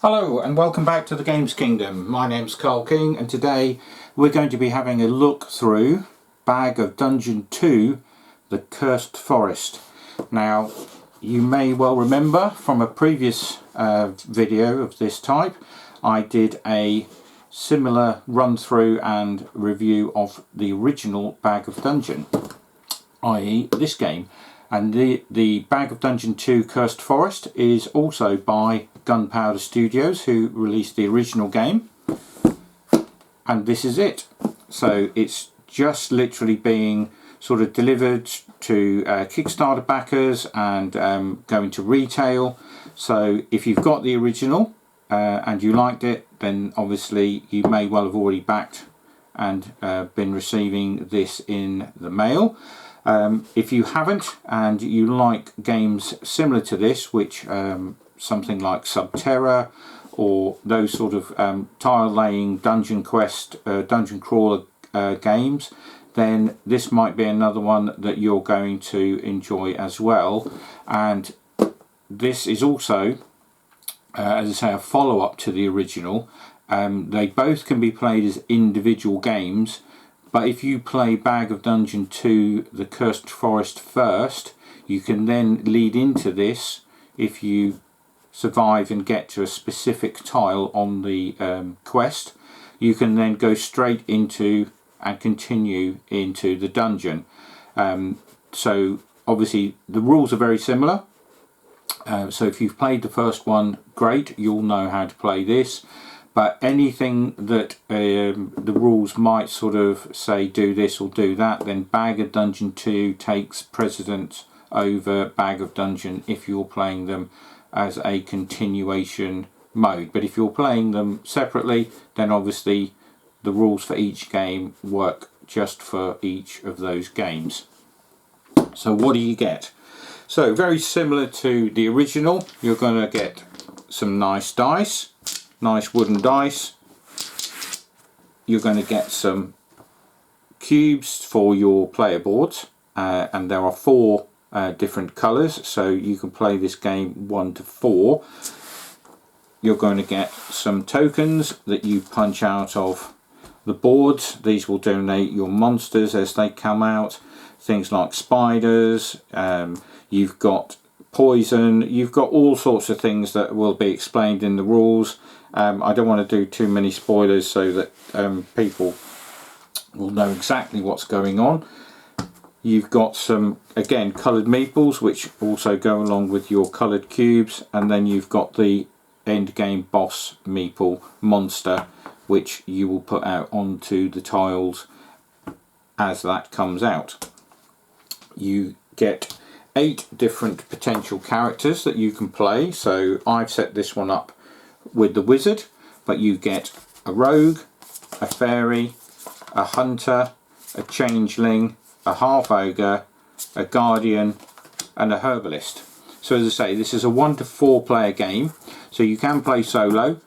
Hello and welcome back to the Games Kingdom. My name's Carl King and today we're going to be having a look through Bag of Dungeon 2, The Cursed Forest. Now you may well remember from a previous video of this type I did a similar run through and review of the original Bag of Dungeon, i.e. this game. And the Bag of Dungeon 2 Cursed Forest is also by Gunpowder Studios, who released the original game. And this is it. So it's just literally being sort of delivered to Kickstarter backers and going to retail. So if you've got the original and you liked it, then obviously you may well have already backed and been receiving this in the mail. If you haven't and you like games similar to this, which something like Subterra or those sort of tile laying dungeon quest, dungeon crawler games, then this might be another one that you're going to enjoy as well. And this is also, as I say, a follow-up to the original. They both can be played as individual games. But if you play Bag of Dungeon 2 The Cursed Forest first, you can then lead into this. If you survive and get to a specific tile on the quest, you can then go straight into and continue into the dungeon. So obviously the rules are very similar. So if you've played the first one, great, you'll know how to play this. But anything that the rules might sort of say do this or do that, then Bag of Dungeon 2 takes precedence over Bag of Dungeon if you're playing them as a continuation mode. But if you're playing them separately, then obviously the rules for each game work just for each of those games. So what do you get? So very similar to the original, you're going to get some nice dice. Nice wooden dice. You're going to get some cubes for your player boards, and there are 4 different colours, so you can play this game 1 to 4. You're going to get some tokens that you punch out of the boards. These will donate your monsters as they come out. Things like spiders, you've got poison, you've got all sorts of things that will be explained in the rules. I don't want to do too many spoilers so that people will know exactly what's going on. You've got some, again, coloured meeples which also go along with your coloured cubes, and then you've got the end game boss meeple monster which you will put out onto the tiles as that comes out. You get 8 different potential characters that you can play. So I've set this one up with the wizard, but you get a rogue, a fairy, a hunter, a changeling, a half ogre, a guardian and a herbalist. So as I say, this is a 1 to 4 player game, so you can play solo.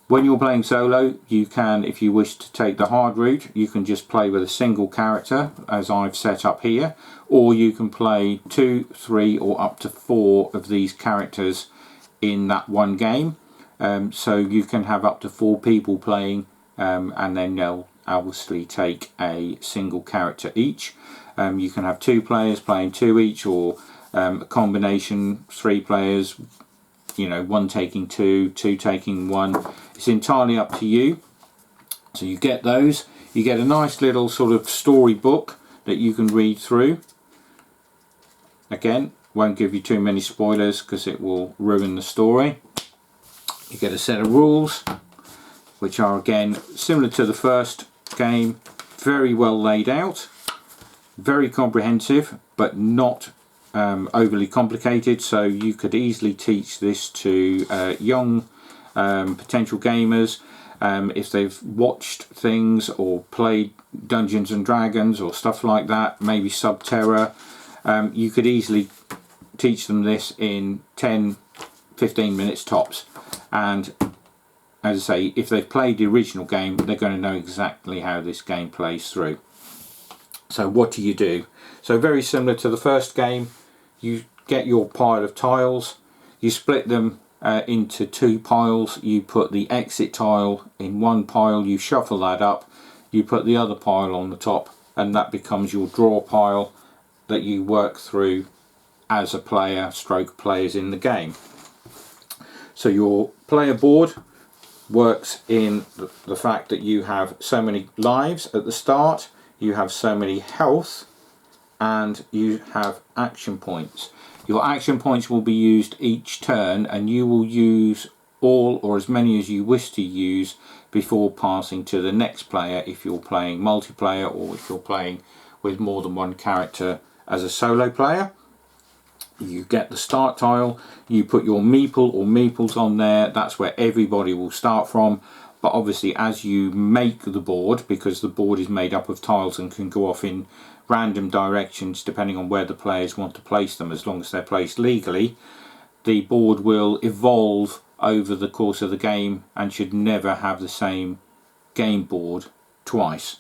When you're playing solo, you can, if you wish to take the hard route, you can just play with a single character as I've set up here, or you can play 2, 3 or up to 4 of these characters in that one game. So you can have up to 4 people playing, and then they'll obviously take a single character each. You can have 2 players playing 2 each, or a combination, 3 players, you know, 1 taking 2, 2 taking 1. It's entirely up to you. So you get those. You get a nice little sort of story book that you can read through. Again, won't give you too many spoilers because it will ruin the story. You get a set of rules which are again similar to the first game, very well laid out, very comprehensive but not overly complicated, so you could easily teach this to young potential gamers. If they've watched things or played Dungeons and Dragons or stuff like that, maybe Subterra, you could easily teach them this in 10-15 minutes tops. And as I say, if they've played the original game, they're going to know exactly how this game plays through. So what do you do? So very similar to the first game, you get your pile of tiles, you split them into 2 piles. You put the exit tile in one pile, you shuffle that up, you put the other pile on the top, and that becomes your draw pile that you work through as a player stroke players in the game. So your player board works in the fact that you have so many lives at the start, you have so many health, and you have action points. Your action points will be used each turn, and you will use all or as many as you wish to use before passing to the next player if you're playing multiplayer, or if you're playing with more than one character as a solo player. You get the start tile, you put your meeple or meeples on there, that's where everybody will start from. But obviously as you make the board, because the board is made up of tiles and can go off in random directions depending on where the players want to place them, as long as they're placed legally, the board will evolve over the course of the game and should never have the same game board twice.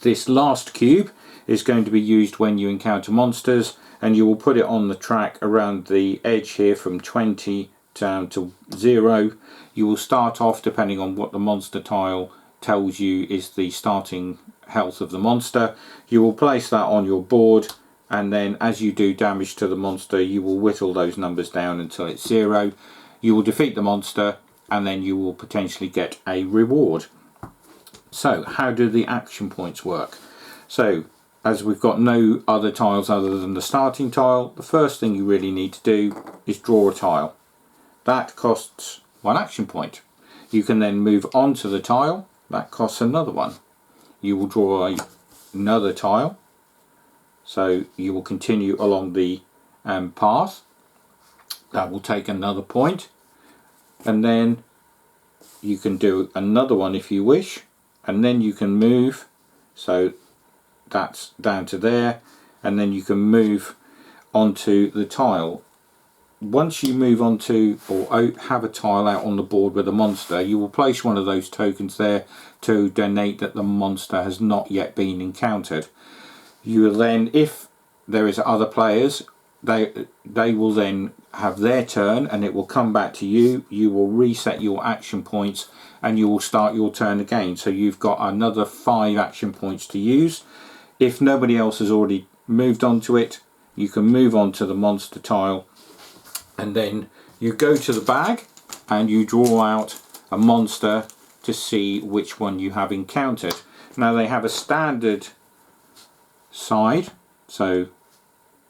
This last cube is going to be used when you encounter monsters, and you will put it on the track around the edge here from 20 down to 0. You will start off, depending on what the monster tile tells you is the starting health of the monster, you will place that on your board, and then as you do damage to the monster you will whittle those numbers down until it's 0. You will defeat the monster and then you will potentially get a reward. So how do the action points work? So as we've got no other tiles other than the starting tile, the first thing you really need to do is draw a tile. That costs 1 action point. You can then move on to the tile, that costs another one. You will draw another tile, so you will continue along the path, that will take another point, and then you can do another one if you wish, and then you can move, so that's down to there, and then you can move onto the tile. Once you move onto or have a tile out on the board with a monster, you will place one of those tokens there to denote that the monster has not yet been encountered. You will then, if there is other players, they will then have their turn and it will come back to you. You will reset your action points and you will start your turn again. So you've got another 5 action points to use. If nobody else has already moved on to it, you can move on to the monster tile, and then you go to the bag and you draw out a monster to see which one you have encountered. Now they have a standard side, so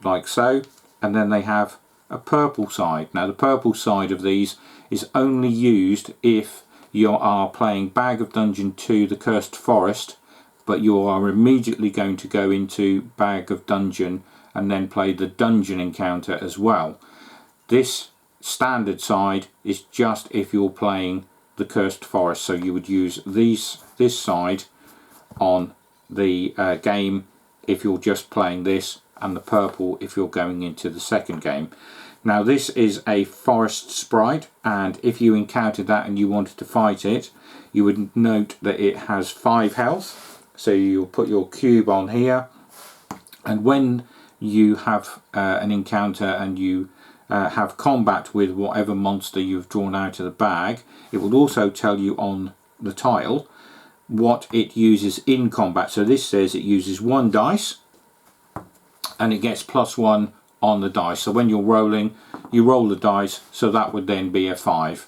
like so, and then they have a purple side. Now the purple side of these is only used if you are playing Bag of Dungeon 2 The Cursed Forest, but you are immediately going to go into Bag of Dungeon and then play the dungeon encounter as well. This standard side is just if you're playing the Cursed Forest, so you would use this side on the game if you're just playing this, and the purple if you're going into the second game. Now this is a forest sprite, and if you encountered that and you wanted to fight it, you would note that it has 5 health. So you'll put your cube on here, and when you have an encounter and you have combat with whatever monster you've drawn out of the bag, it will also tell you on the tile what it uses in combat. So this says it uses 1 dice and it gets +1 on the dice. So when you're rolling, you roll the dice, so that would then be a 5.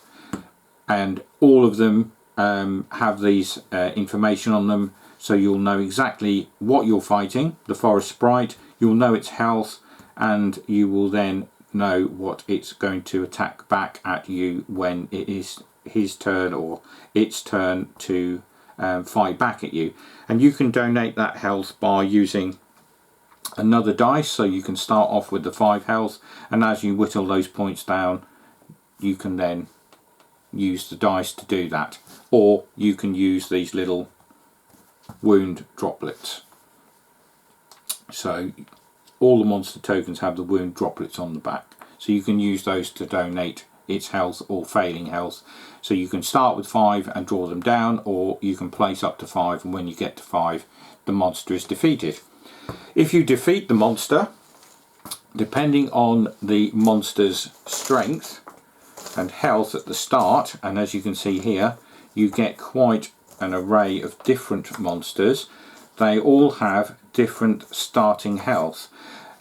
And all of them have these information on them, so you'll know exactly what you're fighting, the forest sprite, you'll know its health, and you will then know what it's going to attack back at you when it is his turn or its turn to fight back at you. And you can donate that health by using another dice, so you can start off with the 5 health, and as you whittle those points down you can then use the dice to do that, or you can use these little wound droplets. So all the monster tokens have the wound droplets on the back, so you can use those to donate its health or failing health. So you can start with 5 and draw them down, or you can place up to 5, and when you get to 5 the monster is defeated. If you defeat the monster, depending on the monster's strength, and health at the start, and as you can see here, you get quite an array of different monsters. They all have different starting health.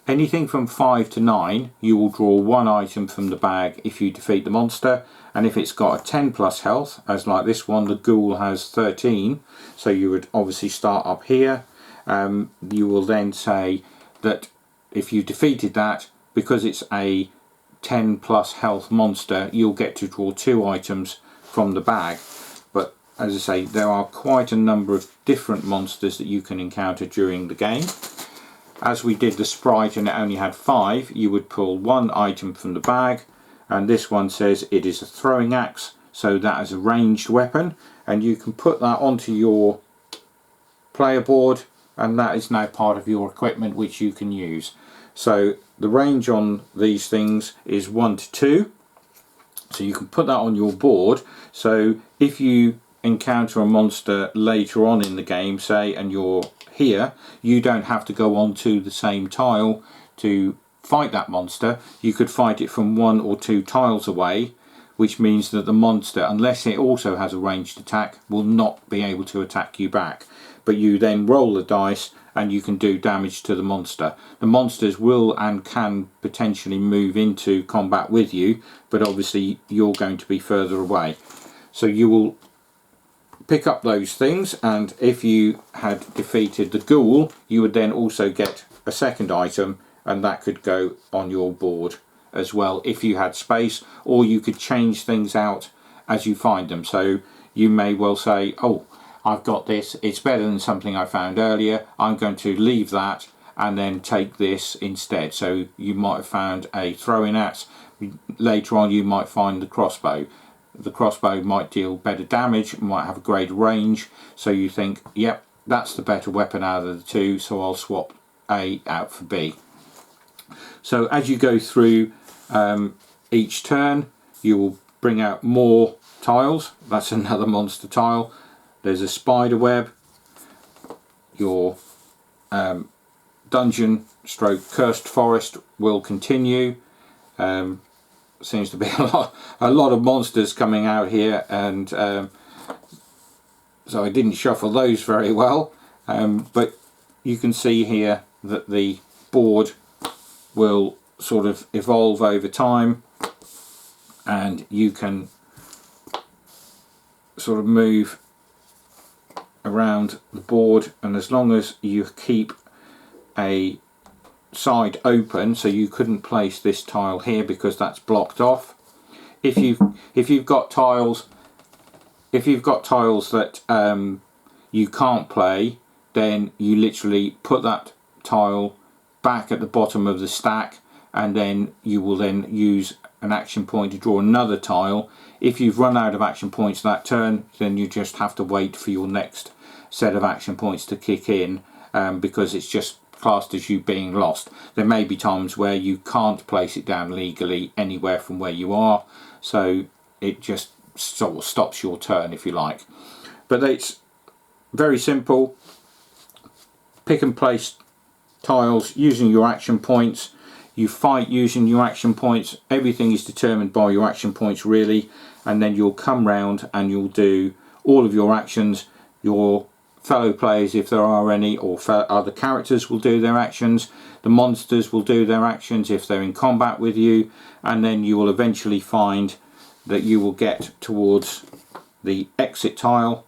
Anything from 5 to 9, you will draw 1 item from the bag if you defeat the monster, and if it's got a 10 plus health, as like this one, the ghoul has 13, so you would obviously start up here. You will then say that if you defeated that, because it's a 10 plus health monster, you'll get to draw 2 items from the bag. But as I say, there are quite a number of different monsters that you can encounter during the game. As we did the sprite and it only had 5, you would pull 1 item from the bag, and this one says it is a throwing axe, so that is a ranged weapon, and you can put that onto your player board, and that is now part of your equipment which you can use. So the range on these things is 1 to 2, so you can put that on your board. So if you encounter a monster later on in the game, say, and you're here, you don't have to go on to the same tile to fight that monster. You could fight it from 1 or 2 tiles away, which means that the monster, unless it also has a ranged attack, will not be able to attack you back. But you then roll the dice and you can do damage to the monster. The monsters will and can potentially move into combat with you, but obviously you're going to be further away. So you will pick up those things, and if you had defeated the ghoul, you would then also get a second item, and that could go on your board as well if you had space, or you could change things out as you find them. So you may well say, oh, I've got this, it's better than something I found earlier, I'm going to leave that and then take this instead. So you might have found a throwing axe, later on you might find the crossbow. The crossbow might deal better damage, might have a greater range, so you think, yep, that's the better weapon out of the two, so I'll swap A out for B. So as you go through each turn, you will bring out more tiles. That's another monster tile. There's a spider web. Your dungeon stroke cursed forest will continue. Seems to be a lot of monsters coming out here, and so I didn't shuffle those very well, but you can see here that the board will sort of evolve over time, and you can sort of move around the board, and as long as you keep a side open, so you couldn't place this tile here because that's blocked off. If you've got tiles that you can't play, then you literally put that tile back at the bottom of the stack, and then you will then use an action point to draw another tile. If you've run out of action points that turn, then you just have to wait for your next set of action points to kick in, because it's just classed as you being lost. There may be times where you can't place it down legally anywhere from where you are, so it just sort of stops your turn, if you like. But it's very simple. Pick and place tiles using your action points. You fight using your action points. Everything is determined by your action points, really, and then you'll come round and you'll do all of your actions. Your fellow players, if there are any, or other characters will do their actions. The monsters will do their actions if they're in combat with you, and then you will eventually find that you will get towards the exit tile,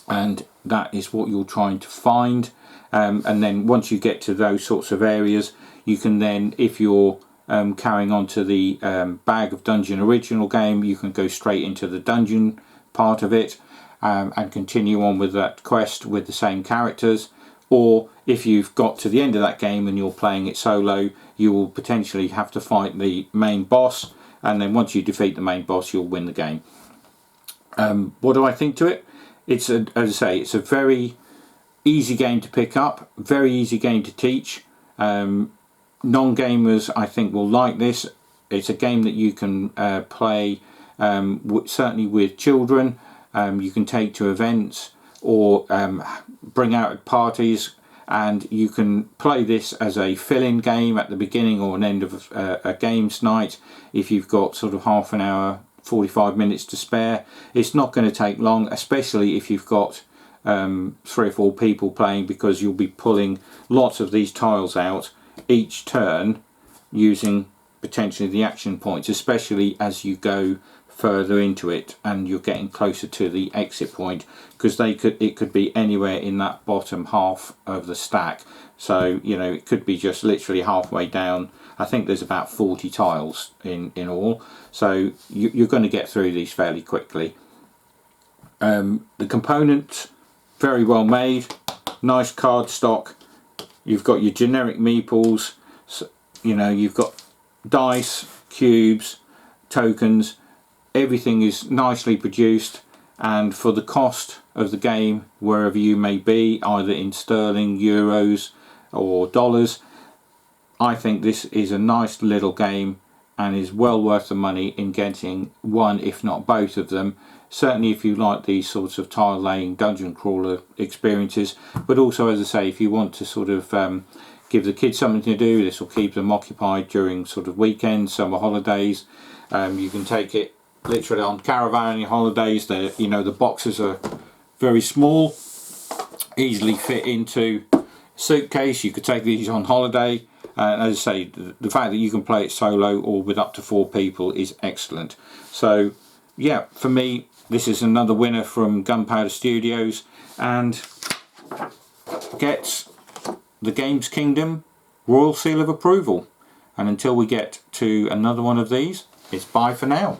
and that is what you're trying to find. And then once you get to those sorts of areas, you can then, if you're carrying on to the Bag of Dungeon original game, you can go straight into the dungeon part of it, and continue on with that quest with the same characters. Or if you've got to the end of that game and you're playing it solo, you will potentially have to fight the main boss, and then once you defeat the main boss, you'll win the game. What do I think to it? It's as I say, it's a very easy game to pick up, very easy game to teach. Non-gamers, I think, will like this. It's a game that you can play certainly with children. You can take to events, or bring out at parties, and you can play this as a fill-in game at the beginning or an end of a games night. If you've got sort of half an hour, 45 minutes to spare, it's not going to take long, especially if you've got 3 or 4 people playing, because you'll be pulling lots of these tiles out each turn using potentially the action points, especially as you go further into it and you're getting closer to the exit point, because it could be anywhere in that bottom half of the stack. So you know, it could be just literally halfway down. I think there's about 40 tiles in all, so you're going to get through these fairly quickly. The components, very well made, nice card stock. You've got your generic meeples, you know, you've got dice, cubes, tokens. Everything is nicely produced, and for the cost of the game, wherever you may be, either in sterling, euros or dollars, I think this is a nice little game and is well worth the money in getting one, if not both of them. Certainly if you like these sorts of tile laying dungeon crawler experiences, but also, as I say, if you want to sort of give the kids something to do, this will keep them occupied during sort of weekends, summer holidays. You can take it literally on caravan holidays. You know, the boxes are very small, easily fit into a suitcase. You could take these on holiday. As I say, the fact that you can play it solo or with up to 4 people is excellent. So yeah, for me, this is another winner from Gunpowder Studios, and gets the Games Kingdom Royal Seal of Approval. And until we get to another one of these, it's bye for now.